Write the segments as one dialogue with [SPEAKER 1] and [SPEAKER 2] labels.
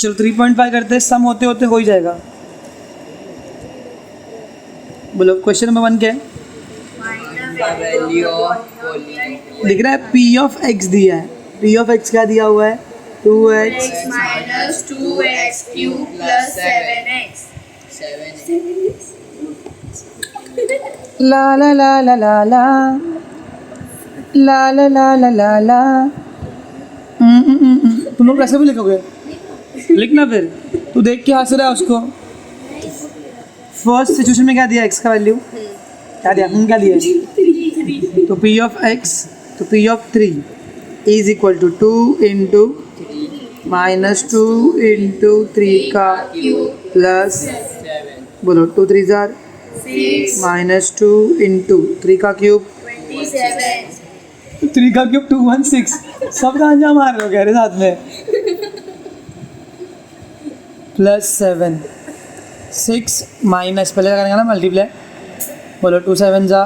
[SPEAKER 1] चलो 3.5 करते हैं, सम होते होते हो ही जाएगा। बोलो क्वेश्चन नंबर 1 क्या है?
[SPEAKER 2] वैल्यू ऑफ पॉलीनोमियल
[SPEAKER 1] दिख रहा है पी ऑफ एक्स दिया है, पी ऑफ एक्स क्या दिया हुआ है? 2x
[SPEAKER 3] minus 2x cube plus 7x.
[SPEAKER 2] 7
[SPEAKER 1] ला ला ला ला ला ला ला ला ला ला ला ला। तुम लोग कैसे भी लिखोगे? लिखना फिर, तू देख के हंस रहा है उसको। फर्स्ट सिचुएशन में क्या दिया एक्स का वैल्यू? क्या दिया? क्या दिया? तो पी ऑफ एक्स, तो P of 3 is equal to 2 into -2 into 3 का प्लस,
[SPEAKER 2] 7
[SPEAKER 1] बोलो 2 3 जार 2 इंटू 3 का क्यूब, 3 का क्यूब 216। सब गांजा मार रहे हो कह रहे साथ में। प्लस 7 6 माइनस, पहले क्या करेंगे ना मल्टीप्लाई। बोलो 2 7 जा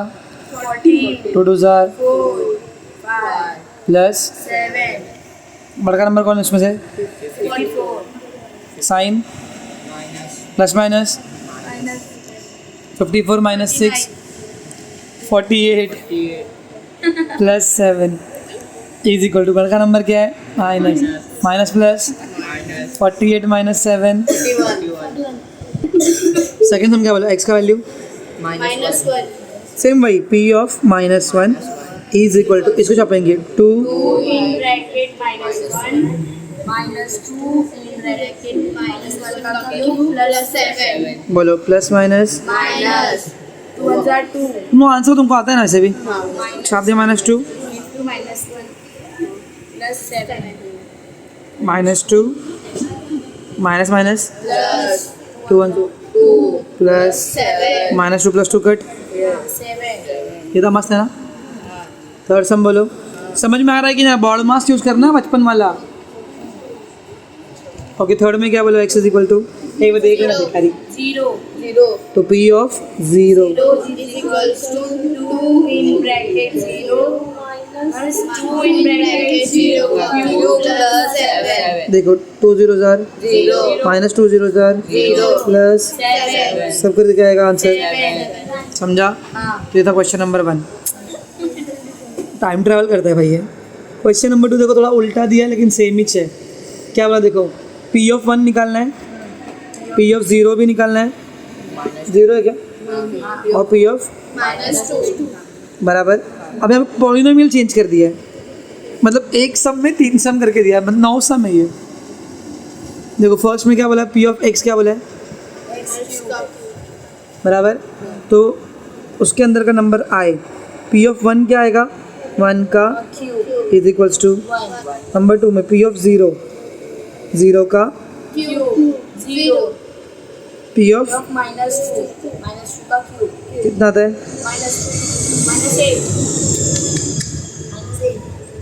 [SPEAKER 1] 2 2 जार प्लस, बड़का नंबर कौन है इसमें से? Sign plus minus 54 minus 6 48 plus 7 is equal to, बड़का नंबर क्या है? Minus minus plus 48 minus 7। Second हम क्या बोला? एक्स का वैल्यू
[SPEAKER 3] Minus 1.
[SPEAKER 1] सेम वही P of -1 is equal to, इसको छापेंगे 2
[SPEAKER 3] 2 in bracket minus 1 minus 2 in bracket minus 1 का cube plus 7
[SPEAKER 1] बोलो plus minus,
[SPEAKER 3] minus 2002
[SPEAKER 1] no answer तुमको आता है ना ऐसे भी, छाप दिया -2
[SPEAKER 3] into minus 1 plus 7
[SPEAKER 1] -2 minus minus
[SPEAKER 3] plus
[SPEAKER 1] 2 1
[SPEAKER 3] 2
[SPEAKER 1] plus
[SPEAKER 3] 7
[SPEAKER 1] -2 plus 2 cut.
[SPEAKER 3] 7
[SPEAKER 1] ये तो मस्त है ना। थर्ड सम बोलो, समझ में आ रहा है कि ना? बॉड मास यूज करना बचपन वाला। ओके थर्ड में क्या बोलो? एक्स इज इक्वल टू, एक बार देख लेना भिखारी।
[SPEAKER 3] 0
[SPEAKER 1] तो P of 0
[SPEAKER 3] is equals to 2 in bracket 0 minus 2 in bracket 0 cube plus 7
[SPEAKER 1] देखो 2 0 जार
[SPEAKER 3] 0
[SPEAKER 1] -2 0 जार
[SPEAKER 3] 0
[SPEAKER 1] प्लस
[SPEAKER 3] 7
[SPEAKER 1] सब कर दिया आएगा आंसर।
[SPEAKER 3] 7
[SPEAKER 1] समझा? तो ये था क्वेश्चन नंबर 1। टाइम ट्रैवल करता है भाई ये। क्वेश्चन नंबर 2 देखो, थोड़ा उल्टा दिया है लेकिन सेम ही है। क्या बोला? देखो पी ऑफ 1 निकालना है, पी ऑफ 0 भी निकालना है, 0 है क्या? और पी ऑफ
[SPEAKER 3] minus 2
[SPEAKER 1] बराबर। अब यहाँ पे पॉलिनोमियल चेंज कर दिया है, मतलब एक सम में 3 सम करके दिया है, मतलब 9 सम है ये। देखो फर्स्ट में क्या बोला? पी ऑफ एक्स क्या बोला है? बराबर। तो उसके अंदर का नंबर आए, पी ऑफ 1 क्या आएगा? 1 का इज इक्वल्स टू, नंबर 2 में पी ऑफ 0 0 का
[SPEAKER 3] cube 0
[SPEAKER 1] पी ऑफ
[SPEAKER 3] minus 2 का cube
[SPEAKER 1] कितना आता है?
[SPEAKER 3] minus 8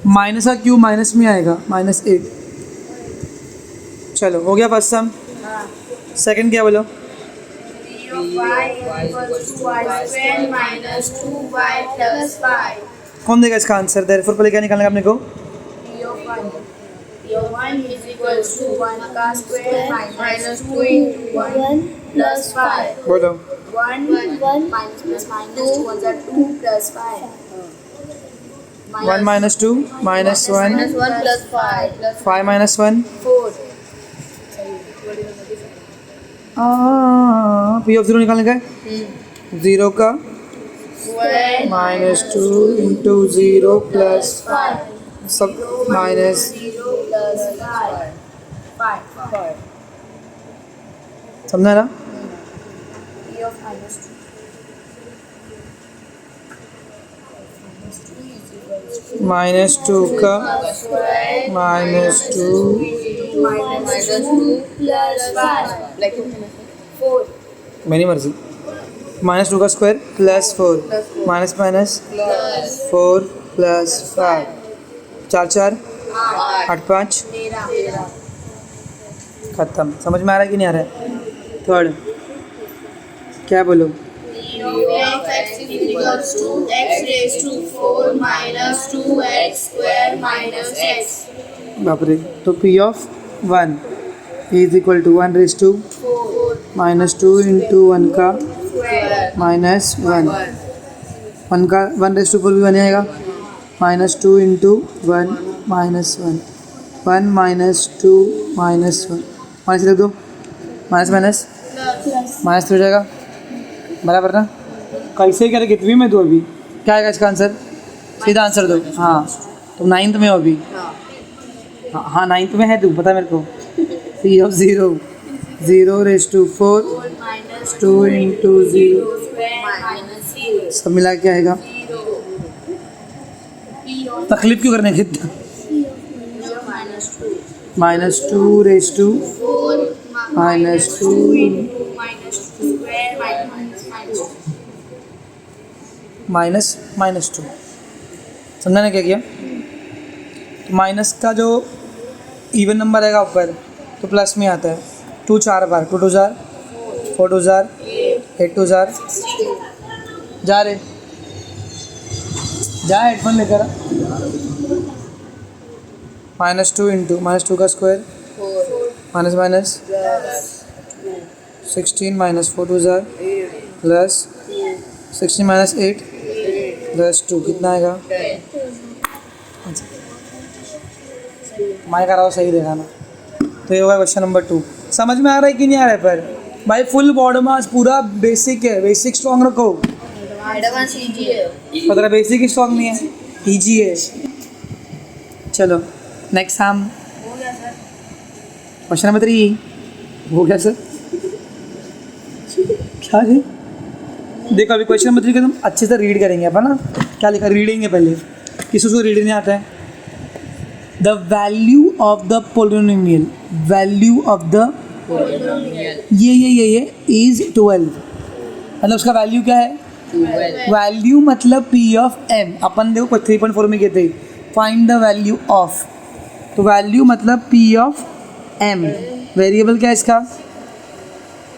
[SPEAKER 1] माइनस का क्यूब माइनस में आएगा, -8। चलो हो गया फर्स्ट सम। सेकंड क्या बोलो?
[SPEAKER 3] P of y equals to y square minus 2y plus 5
[SPEAKER 1] कौन देगा इसका आंसर? देयरफॉर पहले क्या निकालना है अपने को?
[SPEAKER 3] P of 1 is equals to 1 का square minus 2 into 1 plus 5
[SPEAKER 1] बोलो
[SPEAKER 3] 1 minus plus minus 2 1 are 2 plus 5
[SPEAKER 1] 1 minus 2 minus 1
[SPEAKER 3] minus 1 plus 5 plus
[SPEAKER 1] 5 minus 1
[SPEAKER 3] 4
[SPEAKER 1] P of 0 निकालने का है, 0 का
[SPEAKER 3] square
[SPEAKER 1] -2 इंटू 0 प्लस
[SPEAKER 3] 5
[SPEAKER 1] सब माइनस
[SPEAKER 3] 0 plus 5
[SPEAKER 1] समझा ना?
[SPEAKER 3] P of minus
[SPEAKER 1] -2 का
[SPEAKER 3] square
[SPEAKER 1] -2
[SPEAKER 3] minus 2 plus 5 4
[SPEAKER 1] मेरी मर्जी। -2 का square plus 4 minus minus 4 plus 5 4 4 8 5 खत्म। समझ में आ रहा है कि नहीं आ रहा है? थर्ड क्या बोलो?
[SPEAKER 3] P of x is equals to x raised to 4 minus 2x square minus x
[SPEAKER 1] बाप रे। तो P of 1 is equal to 1 raise to -2 into 1 का -1, 1 का 1 रेस टू 4 भी बन जाएगा, -2 इंटू 1 -1, 1 -2 -1, माइनस लिख दो, माइनस माइनस माइनस हो जाएगा, बराबर ना। कैसे करे कितनी में दो अभी, क्या आएगा इसका आंसर, सीधा आंसर दो। हाँ तो 9th में हो अभी, हाँ 9th में है तू, पता है मेरे को। P of 0 0 raise to 4 2 into 0, सब मिला के आएगा। तकलीफ क्यों करने कितना, -2 रेस टू -2 -2, समझा ना क्या किया। तो माइनस का जो इवन नंबर आएगा ऊपर तो प्लस में आता है, 2 4 बार, 2 2 जार 4 2 जार 8 2 जार, जा रे जा हेडफोन लेकर आ। -2 इंटू -2 का square minus minus 16 -4 2 jar plus 16 - 8 plus 2 कितना आएगा, मैं कर रहा हूँ सही देखा ना। तो ये होगा क्वेश्चन नंबर 2। समझ में आ रहा है कि नहीं आ रहा है, पर भाई फुल बॉडी मास पूरा बेसिक है, बेसिक स्ट्रॉन्ग रखो।
[SPEAKER 3] एडवांस इजी है,
[SPEAKER 1] पता बेसिक ही स्ट्रॉन्ग नहीं है, इजी है। चलो नेक्स्ट हम क्वेश्चन नंबर 3 हो गया सर, क्या है देखो अभी क्वेश्चन नंबर 3 को तुम अच्छे से रीड करेंगे अपन ना। क्या लिखा, रीडिंग है पहले, किसी को रीड नहीं आता है। The value of the polynomial, value of the ये इज 12, मतलब उसका वैल्यू क्या है,
[SPEAKER 2] 12
[SPEAKER 1] वैल्यू मतलब P ऑफ M। अपन देखो 3.4 में कहते फाइंड द वैल्यू ऑफ, तो वैल्यू मतलब P ऑफ M, वेरिएबल क्या है इसका,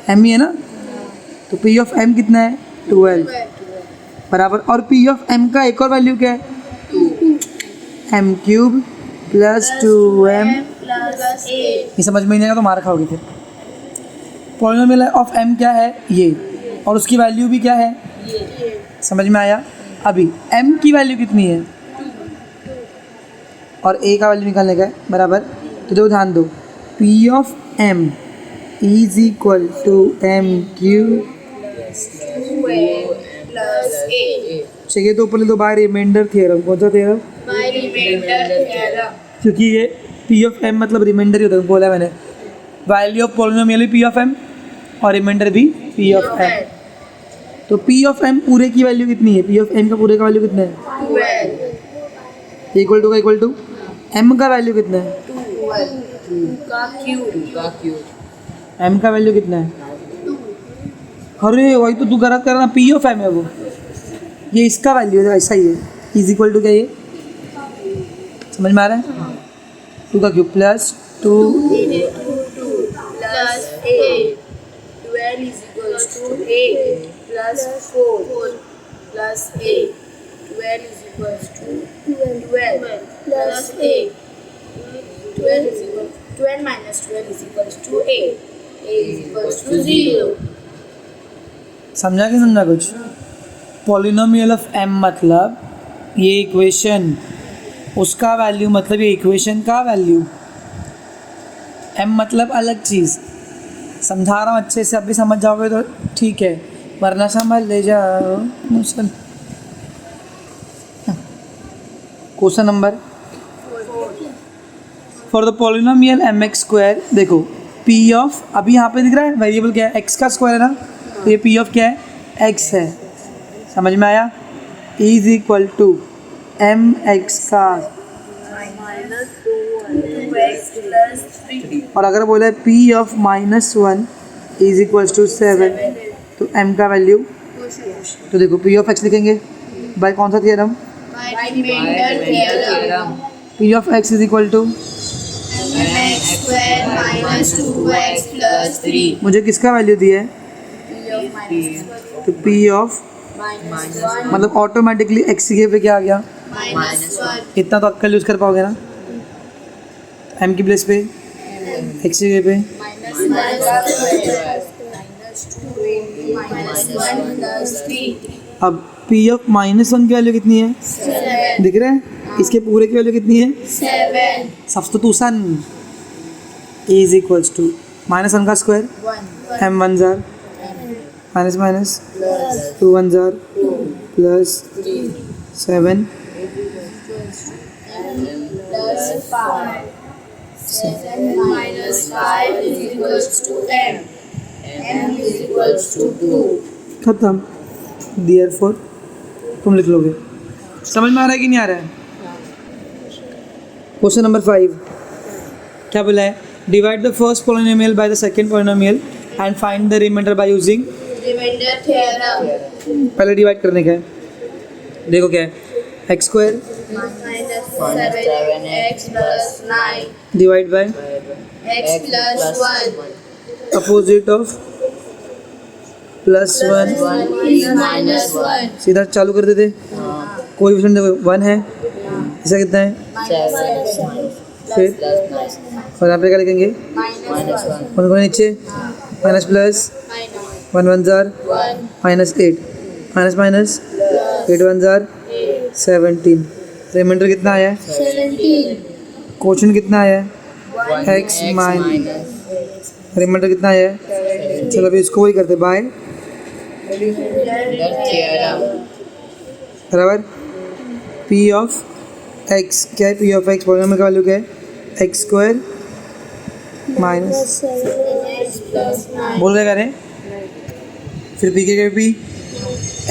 [SPEAKER 1] M ही है ना, तो P ऑफ M कितना है 12 बराबर, और P ऑफ M का एक और वैल्यू क्या है m³ प्लस 2m। ये समझ में नहीं आएगा तो मार खाओगे फिर। पॉलिनोमियल ऑफ m क्या है ये, और उसकी वैल्यू भी क्या है, समझ में आया। अभी m की वैल्यू कितनी है और a का वैल्यू निकालने का है बराबर, तो देखो ध्यान दो, P of m is equal to m³ चाहिए तो ऊपर ले दो बाय रिमाइंडर थ्योरम। कौन सा थ्योरम, क्योंकि ये P ऑफ M मतलब रिमाइंडर ही होता है, बोला मैंने। वैल्यू ऑफ पॉलिनोमियल भी P ऑफ M और रिमाइंडर भी P ऑफ M। तो P ऑफ M पूरे की वैल्यू कितनी है, P ऑफ M का पूरे का वैल्यू कितना है, इक्वल टू का इक्वल टू M का वैल्यू कितना है,
[SPEAKER 2] 2 का क्यूब
[SPEAKER 1] M का वैल्यू कितना है, अरे वही तो तू गलत करना, P ऑफ M है वो, ये इसका वैल्यू है, ऐसा ही है, इज इक्वल टू क्या ये, समझ में आ रहा है। 2 का cube plus 2
[SPEAKER 3] plus 8, 12 is equals to 8 plus 4 plus 8, 12 is equals to 12 plus 8, 12 is equal 12 minus 12 is equals to 8, 8 is equals to 0.
[SPEAKER 1] समझा कि समझा कुछ। पॉलिनोमियल ऑफ M मतलब ये इक्वेशन, उसका वैल्यू मतलब ये इक्वेशन का वैल्यू, M मतलब अलग चीज़। समझा रहा हूँ अच्छे से, अभी समझ जाओगे तो ठीक है, वरना समझ ले जाओ मुश्किल। Question number for the polynomial mx², देखो P ऑफ, अभी यहाँ पे दिख रहा है वेरिएबल क्या है, x का स्क्वायर है ना, तो ये P ऑफ क्या है, x है, समझ में आया। इज इक्वल टू mx का, और अगर बोले P of -1 is equals to 7, तो m का वैल्यू, तो देखो P ऑफ x लिखेंगे बाय कौन सा theorem, P of x is equal to, मुझे किसका वैल्यू दिया है, तो P ऑफ मतलब ऑटोमेटिकली x की पे क्या आ गया, इतना तो अक्कल यूज़ कर पाओगे ना, m की प्लेस पे एक्स की जगह पे
[SPEAKER 3] minus 1 square minus 2 minus 1 plus 3
[SPEAKER 1] अब पी ऑफ -1 की वैल्यू कितनी है
[SPEAKER 3] 7
[SPEAKER 1] दिख रहा है, इसके पूरे की वैल्यू कितनी है
[SPEAKER 3] 7
[SPEAKER 1] सब्स्टिट्यूशन इज इक्वल्स टू -1 का square
[SPEAKER 3] 1
[SPEAKER 1] m 1 jar minus minus
[SPEAKER 3] plus
[SPEAKER 1] 2 1 jar
[SPEAKER 3] 2
[SPEAKER 1] plus 7
[SPEAKER 3] plus 5 7 minus 5 is equals to m m is equals to 2
[SPEAKER 1] खत्म। देयरफॉर तुम लिख लोगे। समझ में आ रहा है कि नहीं आ रहा है? क्वेश्चन नंबर 5 क्या बोला है? Divide the first polynomial by the second polynomial and find the remainder by using.
[SPEAKER 3] remainder theorem
[SPEAKER 1] पहले डिवाइड करने का है, देखो क्या है, x square
[SPEAKER 3] minus 7x plus 9
[SPEAKER 1] divide by
[SPEAKER 3] x plus 1
[SPEAKER 1] opposite of +1
[SPEAKER 3] is minus 1
[SPEAKER 1] सीधा चालू कर देते। कोएफिशिएंट देखो 1 है, इसका कितना है फिर, और यहाँ पे क्या लिखेंगे
[SPEAKER 3] minus 1
[SPEAKER 1] कौन कौन नीचे माइनस प्लस 1 1 जार -8 माइनस माइनस 8 1 जार 17। रिमाइंडर कितना आया है?
[SPEAKER 3] 17
[SPEAKER 1] क्वेश्चन कितना आया है? x माइनस रिमाइंडर कितना आया है? चलो अभी इसको वही करते बाय
[SPEAKER 2] theorem
[SPEAKER 1] बराबर p ऑफ x क्या है? p ऑफ x पॉलिनोमियल का वैल्यू क्या है? x square minus
[SPEAKER 3] 7x plus 9
[SPEAKER 1] बोल रहे करें फिर p के p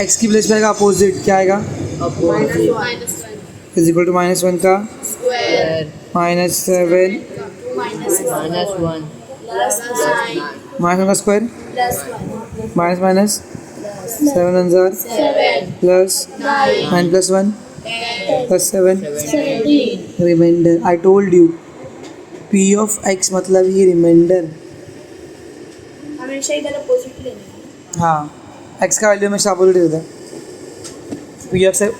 [SPEAKER 1] x की प्लेस पे आएगा अपोजिट, क्या आएगा
[SPEAKER 2] opposite
[SPEAKER 3] minus 1
[SPEAKER 1] is equal to -1 का
[SPEAKER 3] square
[SPEAKER 1] -7
[SPEAKER 3] minus 1
[SPEAKER 2] minus 1
[SPEAKER 3] plus 9
[SPEAKER 1] -1 का स्क्वायर
[SPEAKER 3] plus 1
[SPEAKER 1] माइनस माइनस 7 1 जार
[SPEAKER 3] 7
[SPEAKER 1] plus
[SPEAKER 3] 9
[SPEAKER 1] 9 plus 1
[SPEAKER 3] 10
[SPEAKER 1] plus 7
[SPEAKER 3] 17
[SPEAKER 1] remainder. I told you p of x मतलब ये रिमाइंडर।
[SPEAKER 3] हमेशा इधर अपोजिट लेना
[SPEAKER 1] हाँ x का वैल्यू हमेशा अपोजिट होता है।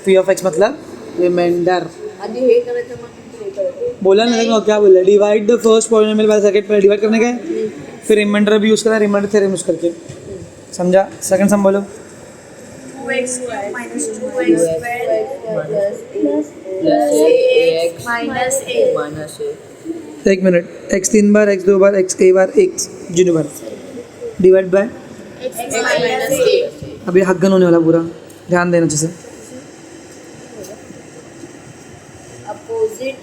[SPEAKER 1] p ऑफ x मतलब रिमाइंडर।
[SPEAKER 3] आधी हे करायचं मग हे करायचं
[SPEAKER 1] बोला ना, देखो क्या बोला, divide the first polynomial by second, पहले डिवाइड करने का है, फिर रिमाइंडर भी यूज़ करा, रिमाइंडर थ्योरम यूज़ करके। समझा? सेकंड सम बोलो।
[SPEAKER 3] 2x square minus 2x square plus
[SPEAKER 2] plus
[SPEAKER 3] ax minus a
[SPEAKER 2] minus a
[SPEAKER 1] एक minute, x 3 bar, x 2 bar, x a bar, x zero bar divide by,
[SPEAKER 3] x minus a
[SPEAKER 1] अब ये हग्गन होने वाला पूरा, ध्यान देना अच्छे से।
[SPEAKER 3] opposite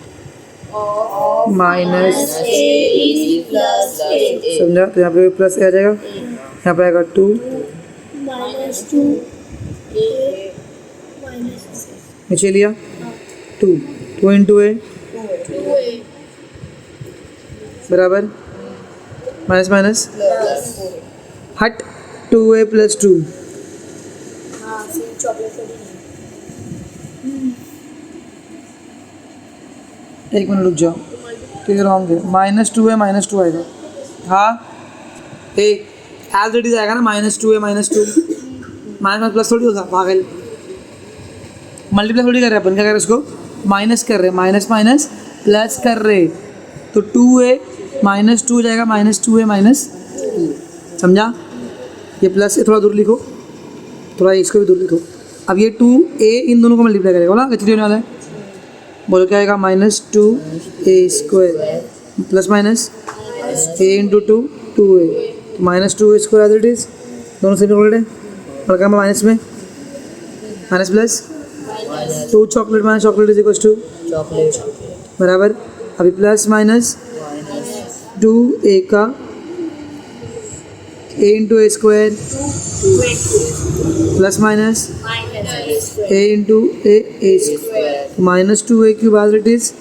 [SPEAKER 3] of
[SPEAKER 1] minus
[SPEAKER 3] a is plus a
[SPEAKER 1] समझा? तो यहाँ पे प्लस आ जाएगा, यहाँ पे आएगा 2
[SPEAKER 3] minus 2 a minus
[SPEAKER 1] नीचे लिया 2 2 इंटू ए
[SPEAKER 3] 2a
[SPEAKER 1] बराबर माइनस माइनस
[SPEAKER 3] plus
[SPEAKER 1] हट 2a प्लस 2
[SPEAKER 3] हाँ सेम चॉकलेट वाली
[SPEAKER 1] एक मिनट रुक जाओ, तो ये रॉन्ग है, -2a -2 आएगा। हाँ एक एज इट इज आएगा ना, -2a -2 माइनस प्लस थोड़ी होगा पागल, मल्टीप्लाई थोड़ी कर रहे हैं अपन, क्या कर रहे हैं उसको माइनस कर रहे हैं, माइनस माइनस प्लस कर रहे, तो 2a -2 जाएगा -2a -2, समझा? ये प्लस थोड़ा दूर लिखो, थोड़ा इसको भी दूर लिखो। अब ये 2a इन दोनों को मल्टीप्लाई करेगा, बोला कितनी होने वाला है? बोलो क्या आएगा? -2a square plus minus a into 2a -2a square as it is, दोनों से निकल रहे और क्या माइनस में minus plus 2 chocolate minus chocolate is equal to
[SPEAKER 2] chocolate
[SPEAKER 1] बराबर, अभी प्लस माइनस 2a का a into a square plus minus a into a square, -2a cube as it is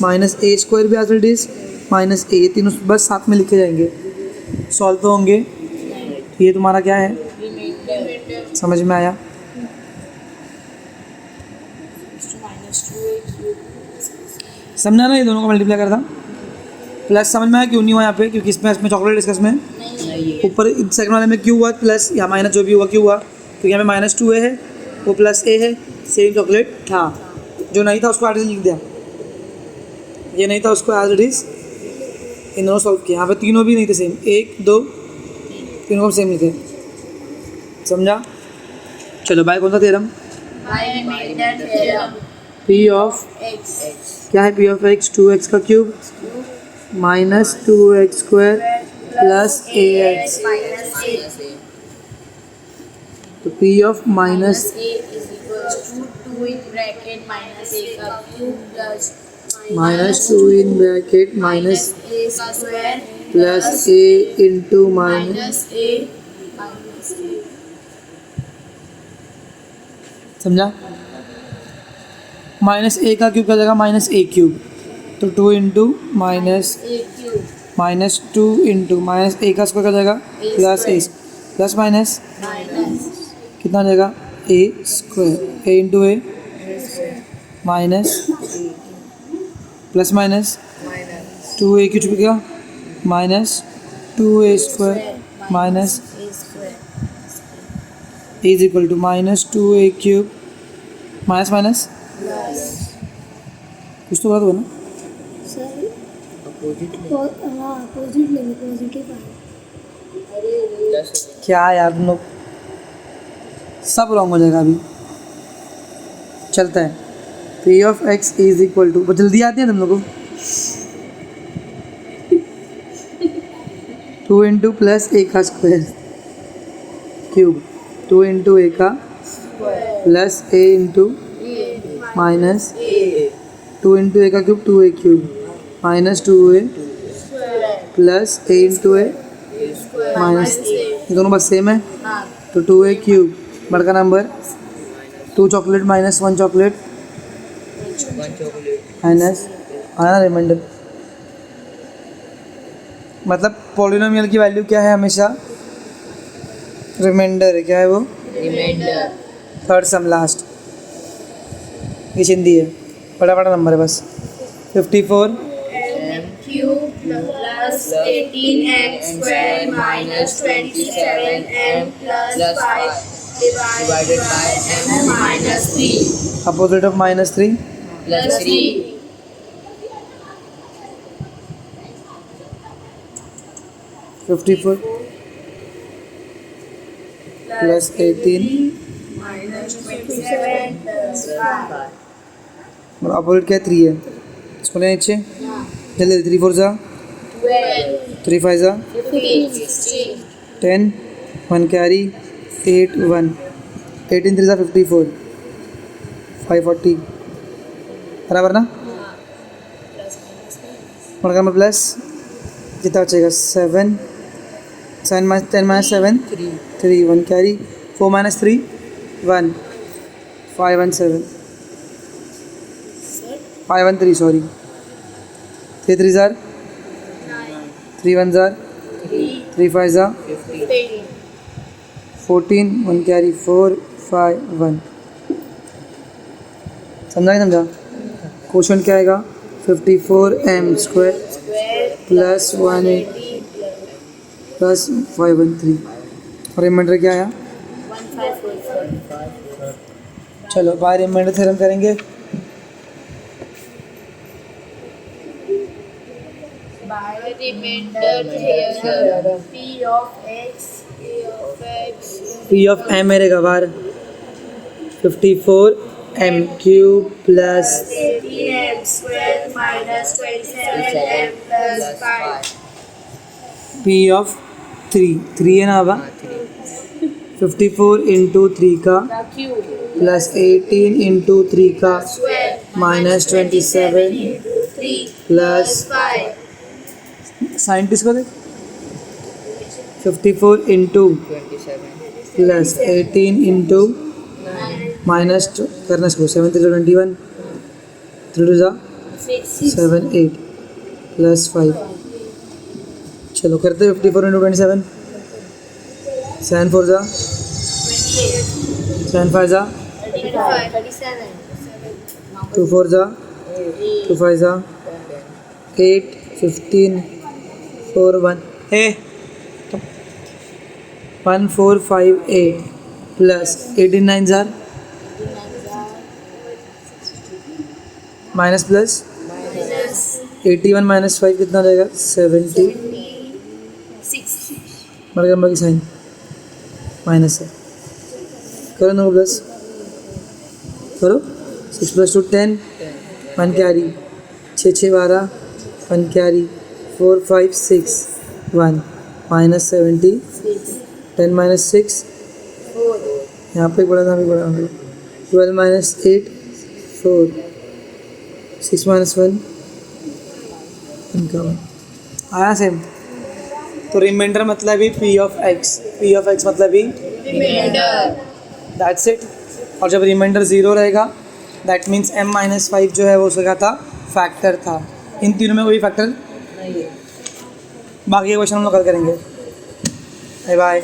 [SPEAKER 1] minus a square भी as it is minus a, तीनों बस साथ में लिखे जाएंगे, सॉल्व तो होंगे। ये तुम्हारा क्या है? समझ में आया? समझा ना? ये दोनों को मल्टीप्लाई करता प्लस, समझ में आया क्यों नहीं हुआ यहाँ पे? क्योंकि इसमें चॉकलेट इसका इसमें ऊपर सेकंड वाले में क्यों हुआ प्लस, या माइनस जो भी हुआ क्यों हुआ? क्योंकि यहाँ पे -2a है, वो +a है, सेम चॉकलेट था, जो नहीं था उसको एज इट इज लिख दिया, ये नहीं था उसको एज इट इज इन दोनों सॉल्व किया। यहाँ पे तीनों भी नहीं थे सेम, 1 2 तीनों को सेम लिखे, समझा? चलो बाय कौन सा theorem?
[SPEAKER 3] By remainder theorem.
[SPEAKER 1] P of
[SPEAKER 3] X
[SPEAKER 1] क्या है? P ऑफ x 2x का cube minus 2x square plus ax।
[SPEAKER 3] minus A.
[SPEAKER 1] तो P of minus
[SPEAKER 3] A is equals to 2 in bracket minus A का cube plus
[SPEAKER 1] minus 2 in bracket minus
[SPEAKER 3] A का square
[SPEAKER 1] plus a into minus
[SPEAKER 3] minus A minus A.
[SPEAKER 1] समझा? Minus a का cube क्या जाएगा? Minus a cube, तो 2 into minus
[SPEAKER 3] A cube
[SPEAKER 1] minus 2 into minus a का square क्या जाएगा? Plus a plus minus
[SPEAKER 3] minus
[SPEAKER 1] कितना आ जाएगा? a square, a into a minus plus minus 2a क्यों चुकेगा? Minus 2a square minus
[SPEAKER 3] A square
[SPEAKER 1] is equal to minus 2a cube minus minus
[SPEAKER 3] plus
[SPEAKER 1] कुछ तो गलत हुआ ना?
[SPEAKER 4] सर
[SPEAKER 2] अपोजिट में
[SPEAKER 4] हाँ अपोजिट लेंगे पॉजिटिव आएगा।
[SPEAKER 2] प्लस
[SPEAKER 1] क्या यार तुम लोग, सब रॉन्ग हो जाएगा अभी। चलता है P of x is equal to, बहुत जल्दी आती है तुम लोगों को, 2 इंटू प्लस a का स्क्वायर क्यूब 2 इंटू a का plus a into minus 2 into a का cube 2a cube minus 2a plus a into a minus, ये दोनों बस सेम है तो 2a क्यूब बड़का number 2 chocolate minus 1 chocolate
[SPEAKER 2] 1 chocolate
[SPEAKER 1] minus आना रिमाइंडर। मतलब पॉलिनोमियल की वैल्यू क्या है? हमेशा रिमाइंडर है। क्या है वो?
[SPEAKER 2] रिमाइंडर
[SPEAKER 1] थर्ड सम लास्ट, ये हिंदी है, बड़ा बड़ा नंबर है बस। 54
[SPEAKER 3] m cube plus 18m square minus 27m plus 5 divided by m minus 3
[SPEAKER 1] opposite of minus 3
[SPEAKER 3] plus 3
[SPEAKER 1] 54 plus 18
[SPEAKER 3] minus 27 plus 5
[SPEAKER 1] और अपोजिट क्या है? 3 है, इसको ले नीचे जल्दी। 3 4 जा
[SPEAKER 3] 12
[SPEAKER 1] 3 5 जा
[SPEAKER 3] 15 16
[SPEAKER 1] 10 1 कैरी 8 1 18 3 जा 54 5 40 बराबर ना? बड़का नंबर प्लस कितना बचेगा? 7 7 minus 10 minus 7 3 1 carry 4 minus 3 1 5 1 7 5 1 3 sorry 3 3 jar 3 1 jar 3 5 जा
[SPEAKER 3] 15
[SPEAKER 1] 14 1 कैरी 4 5 1 समझा नहीं समझा? क्वेश्चन क्या आएगा? 54m स्क्वायर प्लस 180 प्लस 513 और रिमाइंडर क्या आया?
[SPEAKER 3] 1544
[SPEAKER 1] चलो बाय रिमाइंडर थ्योरम करेंगे।
[SPEAKER 3] by remainder theorem p of x
[SPEAKER 1] P of m मेरे गवार 54m cube plus
[SPEAKER 3] 18m square minus 27m plus 5
[SPEAKER 1] P of 3 है ना बाबा? 54 इंटू 3 का
[SPEAKER 3] the cube
[SPEAKER 1] प्लस 18 इंटू 3 का
[SPEAKER 3] square
[SPEAKER 1] minus 27
[SPEAKER 3] into 3
[SPEAKER 1] plus
[SPEAKER 3] plus 5
[SPEAKER 1] scientist को देख 54 into
[SPEAKER 2] 27
[SPEAKER 1] plus 18 into minus करना इसको 7 3 21 3 2
[SPEAKER 3] 6
[SPEAKER 1] 7 8 प्लस 5 चलो करते 54 इंटू 27 7 4 जा 7 5 जा
[SPEAKER 3] 37
[SPEAKER 1] 2 4 जा 2 5 जा 8 15 4 1 ए 1 4 5 8 plus 18 9 jar minus plus
[SPEAKER 3] plus
[SPEAKER 1] 81 minus 5 कितना हो जाएगा 70
[SPEAKER 3] 6
[SPEAKER 1] मल्टीप्लाई नंबर की साइन माइनस है करो नंबर प्लस करो 6 plus 2 10 one carry 6 6 12 one carry 4 5 6 1 minus 70 10 minus 6 यहाँ पे बड़ा यहाँ पे बड़ा 12 माइनस 8 4 6 माइनस 1 इनका 1 आया सेम। तो रिमाइंडर मतलब ही पी ऑफ एक्स मतलब ही
[SPEAKER 3] रिमाइंडर
[SPEAKER 1] दैट्स इट। और जब रिमाइंडर 0 रहेगा दैट मीन्स m-5 जो है वो उसका क्या था फैक्टर था। इन तीनों में कोई फैक्टर
[SPEAKER 2] नहीं है।
[SPEAKER 1] बाकी के क्वेश्चन हम लोग कल करेंगे। Bye bye.